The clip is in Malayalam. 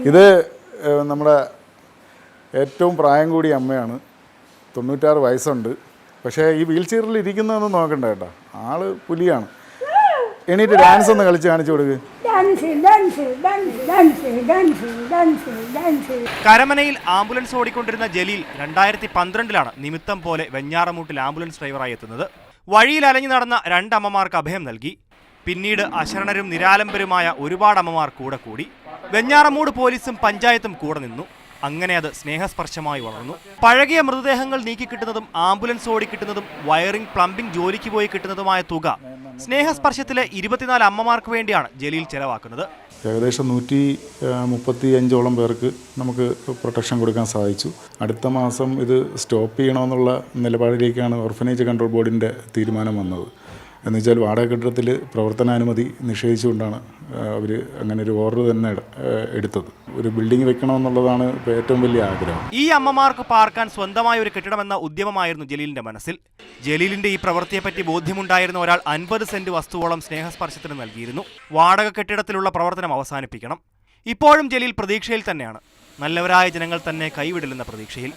ഇത് നമ്മുടെ ഏറ്റവും പ്രായം കൂടിയ അമ്മയാണ്, 96 വയസ്സുണ്ട്. പക്ഷേ ഈ വീൽ ചെയറിൽ ഇരിക്കുന്നതൊന്നും നോക്കണ്ട കേട്ടോ, ആള് പുലിയാണ്. എണീറ്റ് ഡാൻസ് ഒന്ന് കളിച്ച് കാണിച്ചു കൊടുക്ക്. കരമനയിൽ ആംബുലൻസ് ഓടിക്കൊണ്ടിരുന്ന ജലീൽ 2012-ലാണ് നിമിത്തം പോലെ വെഞ്ഞാറമൂട്ടിൽ ആംബുലൻസ് ഡ്രൈവറായി എത്തുന്നത്. വഴിയിൽ അലഞ്ഞു നടന്ന 2 അമ്മമാർക്ക് അഭയം നൽകി. പിന്നീട് അശരണരും നിരാലംബരുമായ ഒരുപാട് അമ്മമാർ കൂടെ കൂടി. വെഞ്ഞാറമൂട് പോലീസും പഞ്ചായത്തും കൂടെ നിന്നു. അങ്ങനെ അത് സ്നേഹസ്പർശമായി വളർന്നു. പഴകിയ മൃതദേഹങ്ങൾ നീക്കിക്കിട്ടുന്നതും ആംബുലൻസ് ഓടിക്കിട്ടുന്നതും വയറിംഗ് പ്ലംബിംഗ് ജോലിക്ക് പോയി കിട്ടുന്നതുമായ തുക സ്നേഹസ്പർശത്തിലെ 24 അമ്മമാർക്ക് വേണ്ടിയാണ് ജലീൽ ചെലവാക്കുന്നത്. ഏകദേശം 135ഓളം പേർക്ക് നമുക്ക് പ്രൊട്ടക്ഷൻ കൊടുക്കാൻ സാധിച്ചു. അടുത്ത മാസം ഇത് സ്റ്റോപ്പ് ചെയ്യണമെന്നുള്ള നിലപാടിലേക്കാണ് ഓർഫനേജ് കൺട്രോൾ ബോർഡിൻ്റെ തീരുമാനം വന്നത്. എന്നുവെച്ചാൽ വാടക കെട്ടിടത്തിൽ പ്രവർത്തനാനുമതി നിഷേധിച്ചുകൊണ്ടാണ് അവർ അങ്ങനെ ഒരു ഓർഡർ തന്നെ എടുത്തത്. ഒരു ബിൽഡിംഗ് വെക്കണമെന്നുള്ളതാണ് ഇപ്പോൾ ഏറ്റവും വലിയ ആഗ്രഹം. ഈ അമ്മമാർക്ക് പാർക്കാൻ സ്വന്തമായ ഒരു കെട്ടിടമെന്ന ഉദ്യമമായിരുന്നു ജലീലിന്റെ മനസ്സിൽ. ജലീലിന്റെ ഈ പ്രവൃത്തിയെപ്പറ്റി ബോധ്യമുണ്ടായിരുന്ന ഒരാൾ 50 സെന്റ് വസ്തുവോളം സ്നേഹസ്പർശത്തിന് നൽകിയിരുന്നു. വാടക കെട്ടിടത്തിലുള്ള പ്രവർത്തനം അവസാനിപ്പിക്കണം. ഇപ്പോഴും ജലീൽ പ്രതീക്ഷയിൽ തന്നെയാണ്. നല്ലവരായ ജനങ്ങൾ തന്നെ കൈവിടില്ലെന്ന പ്രതീക്ഷയിൽ.